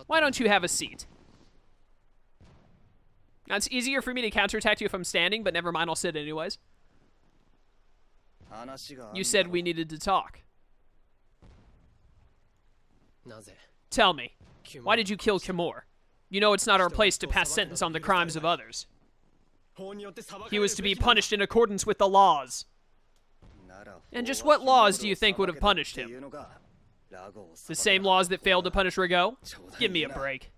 Why don't you have a seat? Now, it's easier for me to counterattack you if I'm standing, but never mind, I'll sit anyways. You said we needed to talk. Tell me, why did you kill Kimura? You know it's not our place to pass sentence on the crimes of others. He was to be punished in accordance with the laws. And just what laws do you think would have punished him? The same laws that failed to punish Rigo? Give me a break.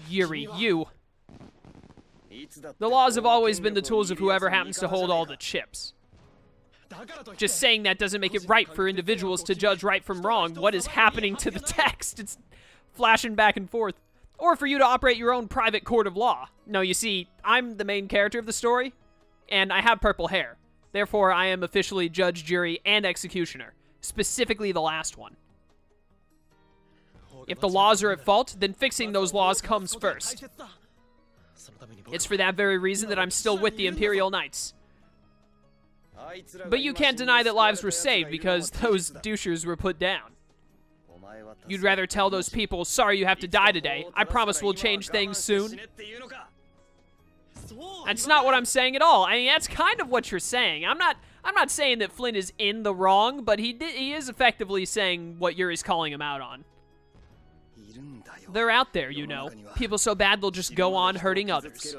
Yuri, you. The laws have always been the tools of whoever happens to hold all the chips. Just saying that doesn't make it right for individuals to judge right from wrong. What is happening to the text? It's flashing back and forth. Or for you to operate your own private court of law. No, you see, I'm the main character of the story, and I have purple hair. Therefore, I am officially judge, jury, and executioner. Specifically the last one. If the laws are at fault, then fixing those laws comes first. It's for that very reason that I'm still with the Imperial Knights. But you can't deny that lives were saved because those douchers were put down. You'd rather tell those people, sorry you have to die today. I promise we'll change things soon. That's not what I'm saying at all. I mean, that's kind of what you're saying. I'm not saying that Flynn is in the wrong, but he is effectively saying what Yuri's calling him out on. They're out there, you know. People so bad they'll just go on hurting others.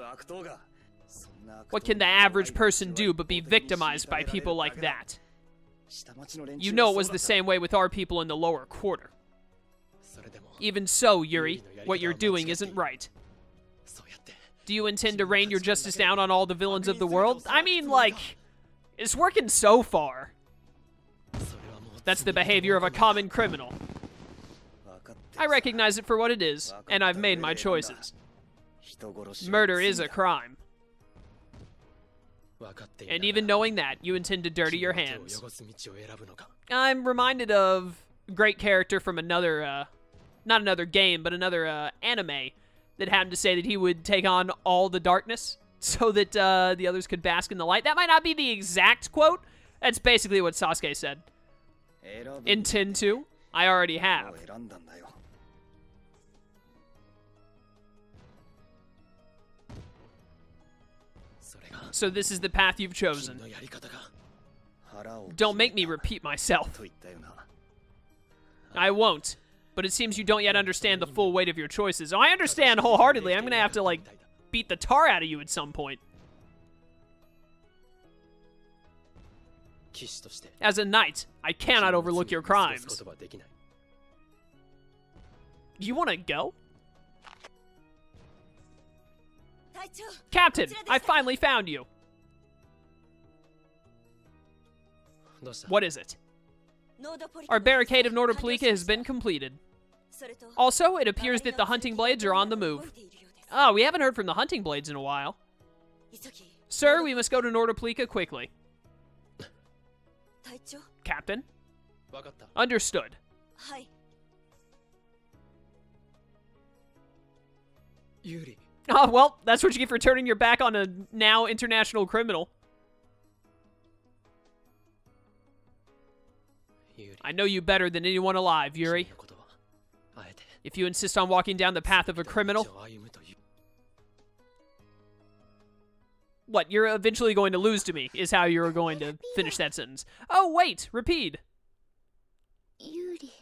What can the average person do but be victimized by people like that? You know it was the same way with our people in the lower quarter. Even so, Yuri, what you're doing isn't right. Do you intend to rain your justice down on all the villains of the world? I mean, like, it's working so far. That's the behavior of a common criminal. I recognize it for what it is, and I've made my choices. Murder is a crime. And even knowing that, you intend to dirty your hands. I'm reminded of a great character from another, not another game, but another anime that happened to say that he would take on all the darkness so that the others could bask in the light. That might not be the exact quote. That's basically what Sasuke said. Intend to? I already have. So this is the path you've chosen. Don't make me repeat myself. I won't. But it seems you don't yet understand the full weight of your choices. Oh, I understand wholeheartedly. I'm gonna have to, like, beat the tar out of you at some point. As a knight, I cannot overlook your crimes. You want to go? Captain, I finally found you. What is it? Our barricade of Nordopolika has been completed. Also, it appears that the hunting blades are on the move. Oh, we haven't heard from the hunting blades in a while. Sir, we must go to Nordopolika quickly. Captain? Understood. Yuri. Oh, well, that's what you get for turning your back on a now international criminal. I know you better than anyone alive, Yuri. If you insist on walking down the path of a criminal... What, you're eventually going to lose to me, is how you're going to finish that sentence. Oh, wait, repeat. Yuri.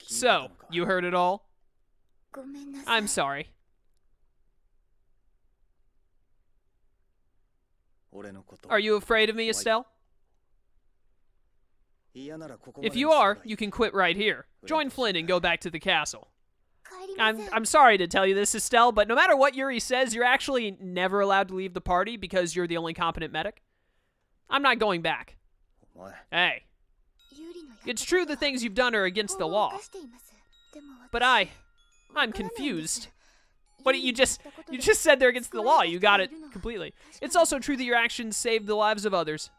So, you heard it all? I'm sorry. Are you afraid of me, Estelle? If you are, you can quit right here. Join Flynn and go back to the castle. I'm sorry to tell you this, Estelle, but no matter what Yuri says, you're actually never allowed to leave the party because you're the only competent medic. I'm not going back. Hey. It's true the things you've done are against the law. But I'm confused. What, you just said they're against the law. You got it completely. It's also true that your actions saved the lives of others.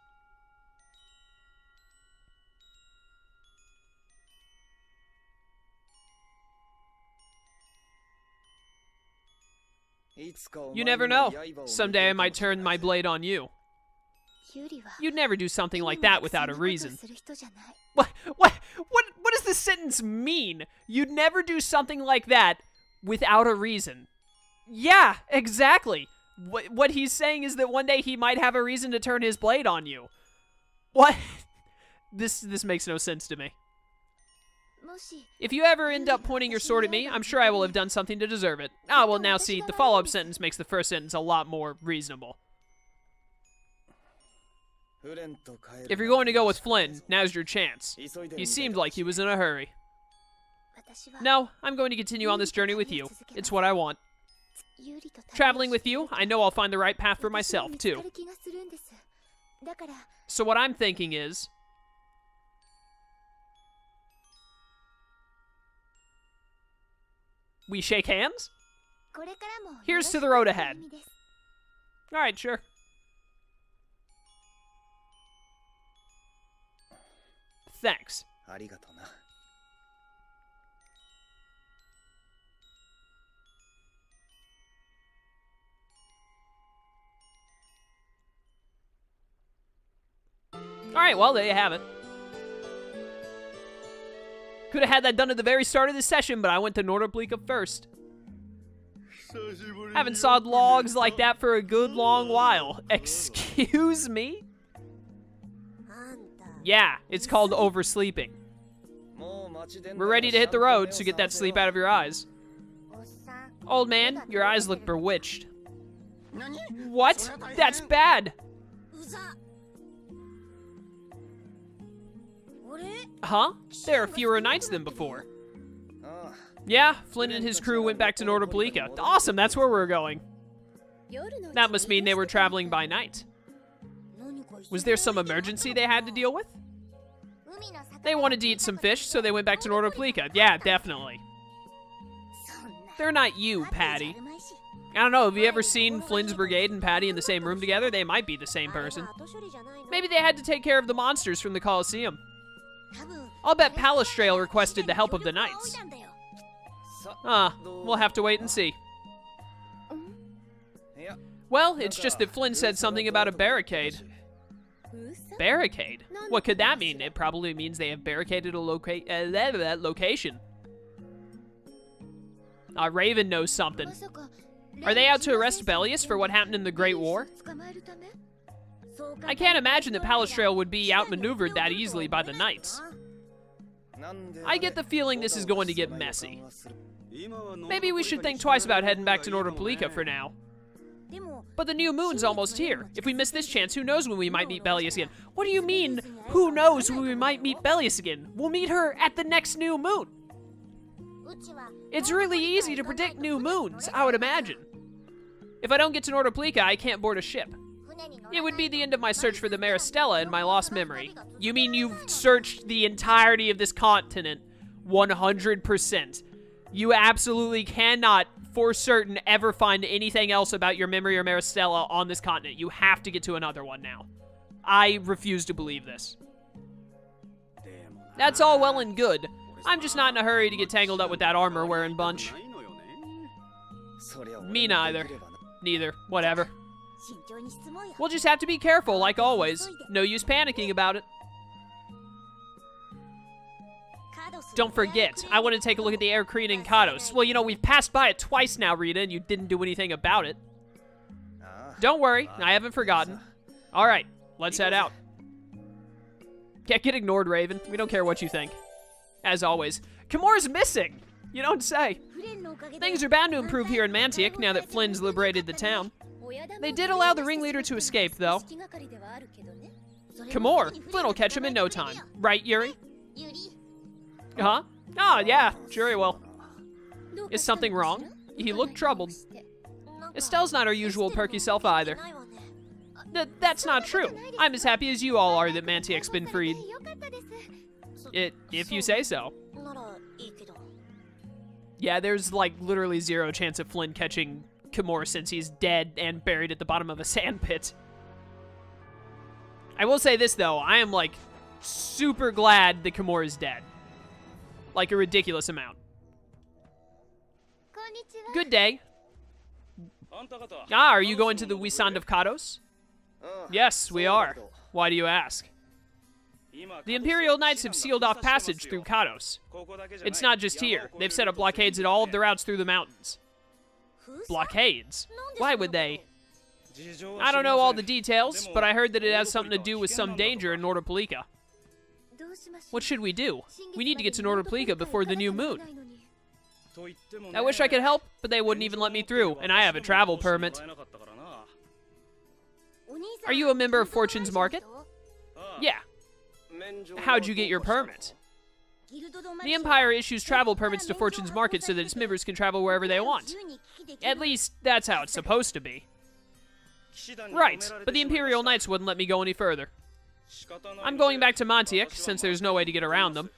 You never know. Someday I might turn my blade on you. You'd never do something like that without a reason. What does this sentence mean? You'd never do something like that without a reason. Yeah, exactly. What he's saying is that one day he might have a reason to turn his blade on you. What? This makes no sense to me. If you ever end up pointing your sword at me, I'm sure I will have done something to deserve it. Ah, well, now see, the follow-up sentence makes the first sentence a lot more reasonable. If you're going to go with Flynn, now's your chance. He seemed like he was in a hurry. No, I'm going to continue on this journey with you. It's what I want. Traveling with you, I know I'll find the right path for myself, too. So what I'm thinking is... we shake hands? Here's to the road ahead. Alright, sure. Thanks. Alright, well, there you have it. Could have had that done at the very start of this session, but I went to Nordoplika first. Haven't sawed logs like that for a good long while. Excuse me? Yeah, it's called oversleeping. We're ready to hit the road, so get that sleep out of your eyes. Old man, your eyes look bewitched. What? That's bad! Huh? There are fewer nights than before. Yeah, Flynn and his crew went back to Nordoplika. Awesome, that's where we're going. That must mean they were traveling by night. Was there some emergency they had to deal with? They wanted to eat some fish, so they went back to Nordoplika. Yeah, definitely. They're not you, Patty. I don't know, have you ever seen Flynn's brigade and Patty in the same room together? They might be the same person. Maybe they had to take care of the monsters from the Colosseum. I'll bet Palastrail requested the help of the knights. We'll have to wait and see. Well, it's just that Flynn said something about a barricade. Barricade? What could that mean? It probably means they have barricaded a location. Raven knows something. Are they out to arrest Bellius for what happened in the Great War? I can't imagine that Palastrail would be outmaneuvered that easily by the knights. I get the feeling this is going to get messy. Maybe we should think twice about heading back to Nordoplika for now. But the new moon's almost here. If we miss this chance, who knows when we might meet Bellius again? What do you mean, who knows when we might meet Bellius again? We'll meet her at the next new moon. It's really easy to predict new moons, I would imagine. If I don't get to Nordoplika, I can't board a ship. It would be the end of my search for the mare Estelle and my lost memory. You mean you've searched the entirety of this continent 100%? You absolutely cannot, for certain, ever find anything else about your memory or Maristella on this continent. You have to get to another one now. I refuse to believe this. That's all well and good. I'm just not in a hurry to get tangled up with that armor-wearing bunch. Me neither. Neither. Whatever. We'll just have to be careful, like always. No use panicking about it. Don't forget, I want to take a look at the Air Crane in Kados. Well, you know, we've passed by it twice now, Rita, and you didn't do anything about it. Don't worry, I haven't forgotten. Alright, let's head out. Yeah, get ignored, Raven. We don't care what you think. As always, Kimura's missing! You don't say. Things are bound to improve here in Mantiq now that Flynn's liberated the town. They did allow the ringleader to escape, though. Kimura, Flynn will catch him in no time. Right, Yuri? Huh? Oh, yeah, sure he will. Is something wrong? He looked troubled. Estelle's not her usual perky self either. That's not true. I'm as happy as you all are that Mantiq's been freed. If you say so. Yeah, there's like literally 0 chance of Flynn catching Kimura since he's dead and buried at the bottom of a sand pit. I will say this though, I am like super glad that Kimura is dead. Like a ridiculous amount. Good day. Are you going to the Wisand of Kados? Yes, we are. Why do you ask? The Imperial Knights have sealed off passage through Kados. It's not just here. They've set up blockades at all of the routes through the mountains. Blockades? Why would they? I don't know all the details, but I heard that it has something to do with some danger in Nordopolika. What should we do? We need to get to Nordopolika before the new moon. I wish I could help, but they wouldn't even let me through, and I have a travel permit. Are you a member of Fortune's Market? Yeah. How'd you get your permit? The Empire issues travel permits to Fortune's Market so that its members can travel wherever they want. At least, that's how it's supposed to be. Right, but the Imperial Knights wouldn't let me go any further. I'm going back to Mantiuk, since there's no way to get around them.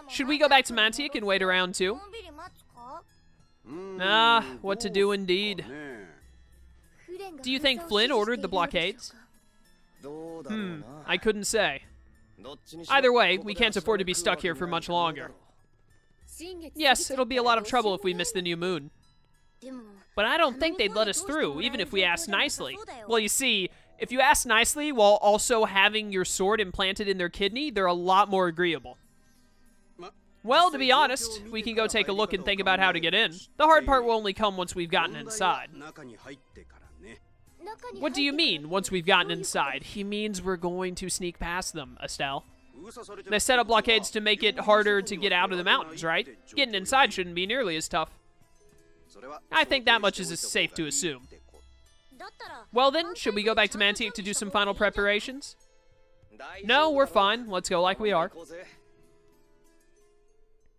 Should we go back to Mantiuk and wait around too? Ah, what to do indeed. Do you think Flynn ordered the blockades? I couldn't say. Either way, we can't afford to be stuck here for much longer. Yes, it'll be a lot of trouble if we miss the new moon. But I don't think they'd let us through, even if we asked nicely. Well, you see, if you ask nicely while also having your sword implanted in their kidney, they're a lot more agreeable. Well, to be honest, we can go take a look and think about how to get in. The hard part will only come once we've gotten inside. What do you mean, once we've gotten inside? He means we're going to sneak past them, Estelle. They set up blockades to make it harder to get out of the mountains, right? Getting inside shouldn't be nearly as tough. I think that much is safe to assume. Well then, should we go back to Mantiuk to do some final preparations? No, we're fine. Let's go like we are.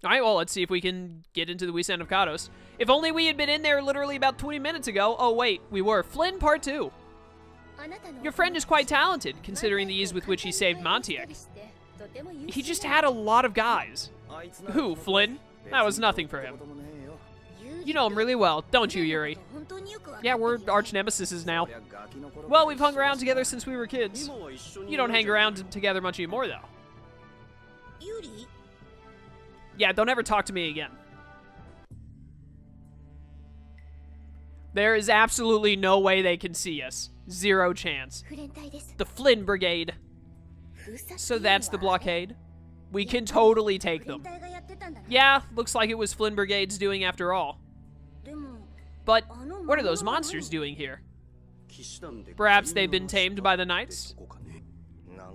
Alright, well, let's see if we can get into the West End of Kados. If only we had been in there literally about 20 minutes ago. Oh, wait, we were. Flynn, part 2. Your friend is quite talented, considering the ease with which he saved Mantiuk. He just had a lot of guys. Who, Flynn? That was nothing for him. You know him really well, don't you, Yuri? Yeah, we're arch nemesis now. Well, we've hung around together since we were kids. You don't hang around together much anymore, though. Yeah, don't ever talk to me again. There is absolutely no way they can see us. Zero chance. The Flynn Brigade. So that's the blockade? We can totally take them. Yeah, looks like it was Flynn Brigade's doing after all. But what are those monsters doing here? Perhaps they've been tamed by the Knights?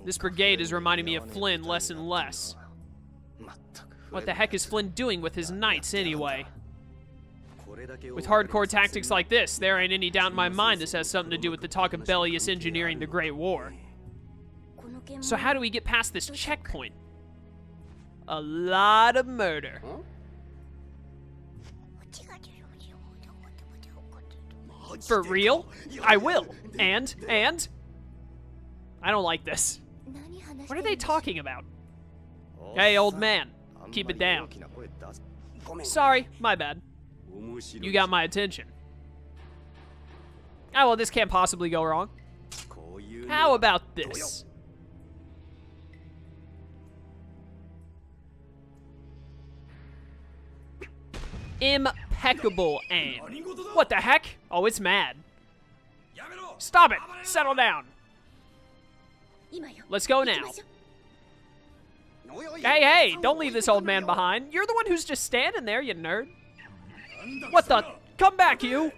This brigade is reminding me of Flynn less and less. What the heck is Flynn doing with his Knights anyway? With hardcore tactics like this, there ain't any doubt in my mind this has something to do with the talk of Bellius engineering the Great War. So how do we get past this checkpoint? A lot of murder. For real? I will. And? I don't like this. What are they talking about? Hey, old man. Keep it down. Sorry, my bad. You got my attention. Oh, well, this can't possibly go wrong. How about this? Impeccable aim. What the heck? Oh, it's mad. Stop it! Settle down. Let's go now. Hey, don't leave this old man behind. You're the one who's just standing there, you nerd. What the? Come back, you.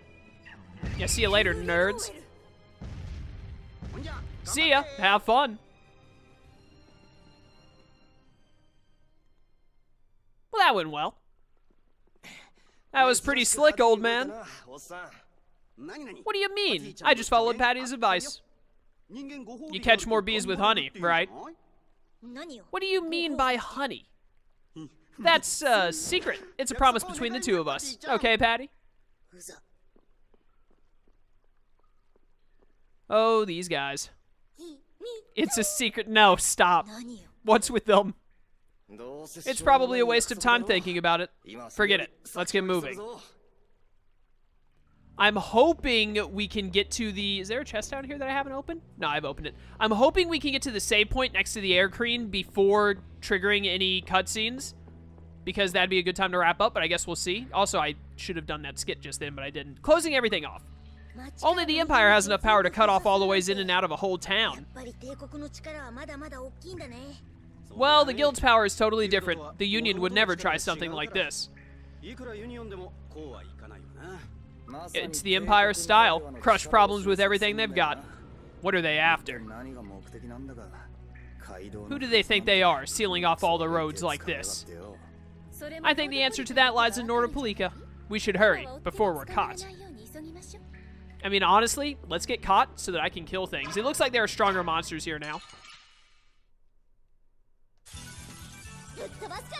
Yeah, see you later, nerds. See ya. Have fun. Well, that went well. That was pretty slick, old man. What do you mean? I just followed Patty's advice. You catch more bees with honey, right? What do you mean by honey? That's a secret. It's a promise between the two of us. Okay, Patty? Oh, these guys. It's a secret. No, stop. What's with them? It's probably a waste of time thinking about it. Forget it. Let's get moving. I'm hoping we can get to the... Is there a chest down here that I haven't opened? No, I've opened it. I'm hoping we can get to the save point next to the air crane before triggering any cutscenes, because that'd be a good time to wrap up, but I guess we'll see. Also, I should have done that skit just then, but I didn't. Closing everything off. Only the Empire has enough power to cut off all the ways in and out of a whole town. Well, the Guild's power is totally different. The Union would never try something like this. It's the Empire's style. Crush problems with everything they've got. What are they after? Who do they think they are, sealing off all the roads like this? I think the answer to that lies in Nordopolica. We should hurry, before we're caught. I mean, honestly, let's get caught so that I can kill things. It looks like there are stronger monsters here now.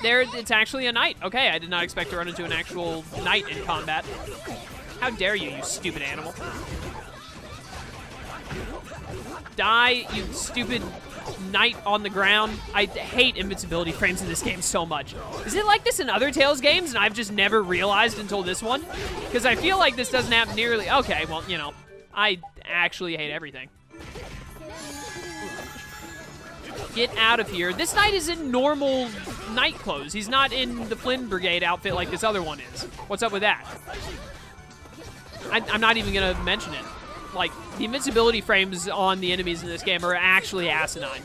It's actually a knight. Okay, I did not expect to run into an actual knight in combat. How dare you, you stupid animal. Die, you stupid knight on the ground. I hate invincibility frames in this game so much. Is it like this in other Tales games and I've just never realized until this one? Because I feel like this doesn't happen nearly... Okay, well, you know, I actually hate everything. Get out of here. This knight is in normal knight clothes. He's not in the Flynn Brigade outfit like this other one is. What's up with that? I'm not even going to mention it. Like, the invincibility frames on the enemies in this game are actually asinine.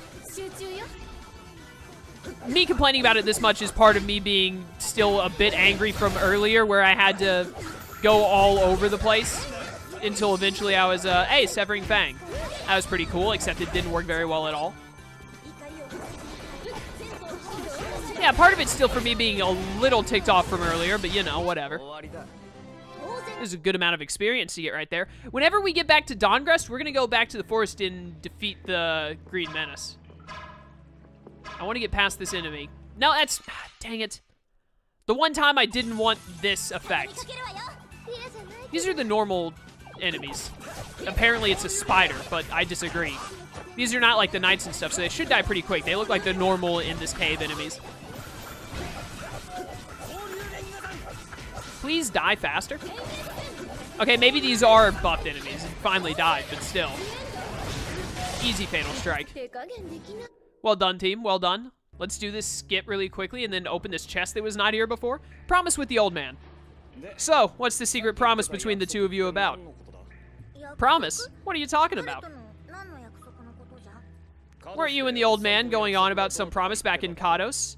Me complaining about it this much is part of me being still a bit angry from earlier where I had to go all over the place until eventually I was, hey, Severing Fang. That was pretty cool, except it didn't work very well at all. Yeah, part of it's still for me being a little ticked off from earlier, but you know, whatever. There's a good amount of experience to get right there. Whenever we get back to Dawngrest, we're going to go back to the forest and defeat the Green Menace. I want to get past this enemy. No, that's... Dang it. The one time I didn't want this effect. These are the normal enemies. Apparently it's a spider, but I disagree. These are not like the knights and stuff, so they should die pretty quick. They look like the normal in this cave enemies. Please die faster. Okay, maybe these are buffed enemies and finally died, but still. Easy Fatal Strike. Well done, team. Well done. Let's do this skit really quickly and then open this chest that was not here before. Promise with the old man. So, what's the secret promise between the two of you about? Promise? What are you talking about? Weren't you and the old man going on about some promise back in Kados?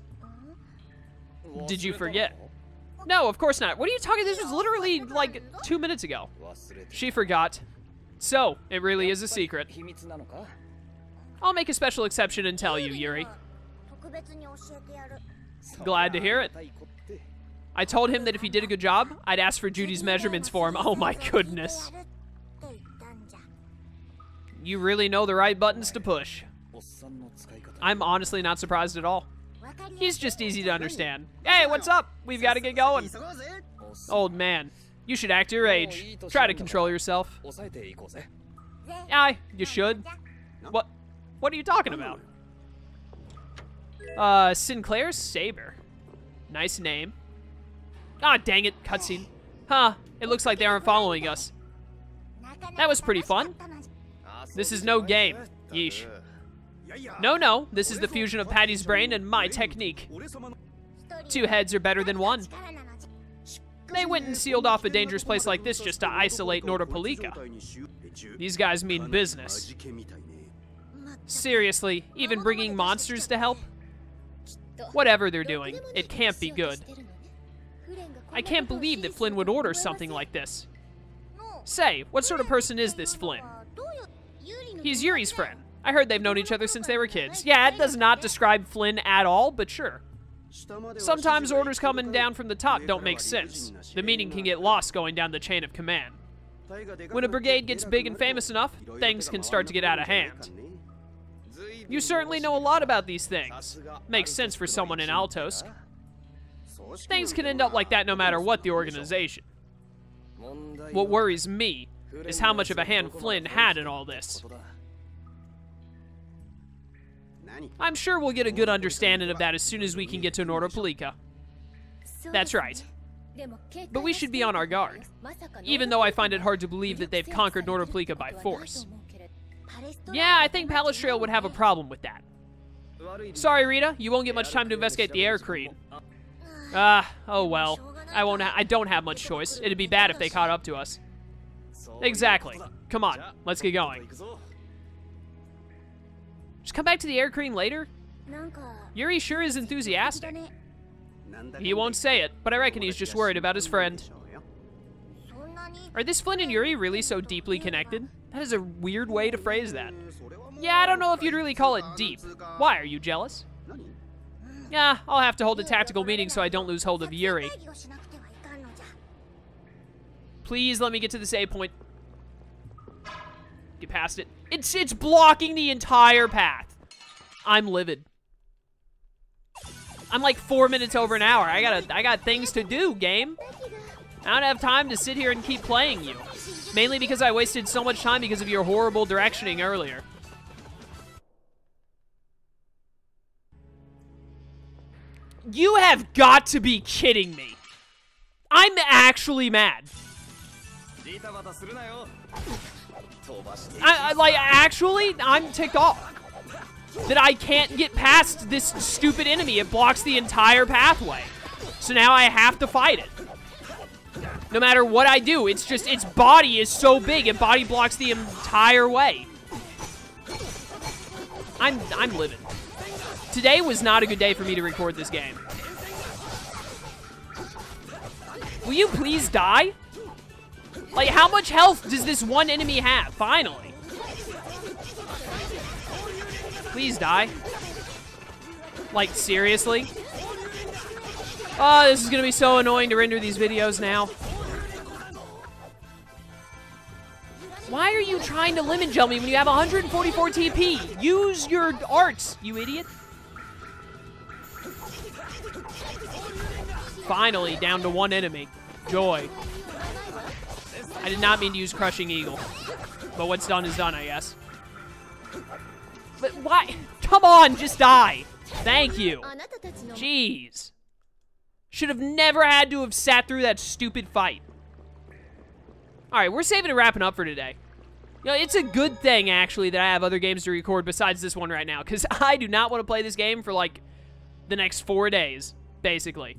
Did you forget? No, of course not. What are you talking? This was literally like 2 minutes ago. She forgot. So, it really is a secret. I'll make a special exception and tell you, Yuri. Glad to hear it. I told him that if he did a good job, I'd ask for Judy's measurements for him. Oh my goodness. You really know the right buttons to push. I'm honestly not surprised at all. He's just easy to understand. Hey, what's up? We've got to get going. Old man, you should act your age. Try to control yourself. Aye, you should. What are you talking about? Sinclair's Saber. Nice name. Ah, dang it, cutscene. Huh, it looks like they aren't following us. That was pretty fun. This is no game. Yeesh. No, this is the fusion of Patty's brain and my technique. 2 heads are better than 1. They went and sealed off a dangerous place like this just to isolate Nordopolica. These guys mean business. Seriously, even bringing monsters to help? Whatever they're doing, it can't be good. I can't believe that Flynn would order something like this. Say, what sort of person is this Flynn? He's Yuri's friend. I heard they've known each other since they were kids. Yeah, it does not describe Flynn at all, but sure. Sometimes orders coming down from the top don't make sense. The meaning can get lost going down the chain of command. When a brigade gets big and famous enough, things can start to get out of hand. You certainly know a lot about these things. Makes sense for someone in Altosk. Things can end up like that no matter what the organization. What worries me is how much of a hand Flynn had in all this. I'm sure we'll get a good understanding of that as soon as we can get to Nordopolica. That's right. But we should be on our guard, even though I find it hard to believe that they've conquered Nordopolica by force. Yeah, I think Palastrail would have a problem with that. Sorry, Rita, you won't get much time to investigate the Air Creed. Oh well. I don't have much choice. It'd be bad if they caught up to us. Exactly. Come on, let's get going. Just come back to the air cream later? Yuri sure is enthusiastic. He won't say it, but I reckon he's just worried about his friend. Are this Flynn and Yuri really so deeply connected? That is a weird way to phrase that. Yeah, I don't know if you'd really call it deep. Why, are you jealous? Yeah, I'll have to hold a tactical meeting so I don't lose hold of Yuri. Please let me get to the save point. Get past it. It's blocking the entire path. I'm livid. I'm like 4 minutes over an hour. I got things to do, game. I don't have time to sit here and keep playing you. Mainly because I wasted so much time because of your horrible directioning earlier. You have got to be kidding me. I'm actually mad. Actually, I'm ticked off that I can't get past this stupid enemy. It blocks the entire pathway. So now I have to fight it. No matter what I do, it's just, its body is so big, it body blocks the entire way. I'm livid. Today was not a good day for me to record this game. Will you please die? Like, how much health does this one enemy have? Finally. Please die. Like, seriously? Oh, this is gonna be so annoying to render these videos now. Why are you trying to lemon gel me when you have 144 TP? Use your arts, you idiot. Finally, down to one enemy. Joy. I did not mean to use Crushing Eagle. But what's done is done, I guess. But why? Come on, just die. Thank you. Jeez. Should have never had to have sat through that stupid fight. Alright, we're saving and wrapping up for today. You know, it's a good thing, actually, that I have other games to record besides this one right now, because I do not want to play this game for, like, the next 4 days, basically.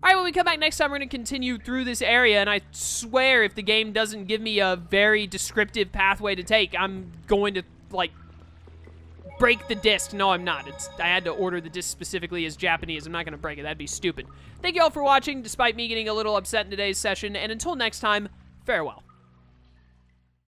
Alright, when we come back next time, we're going to continue through this area, and I swear if the game doesn't give me a very descriptive pathway to take, I'm going to, like, break the disc. No, I'm not. I had to order the disc specifically as Japanese. I'm not going to break it. That'd be stupid. Thank you all for watching, despite me getting a little upset in today's session, and until next time, farewell.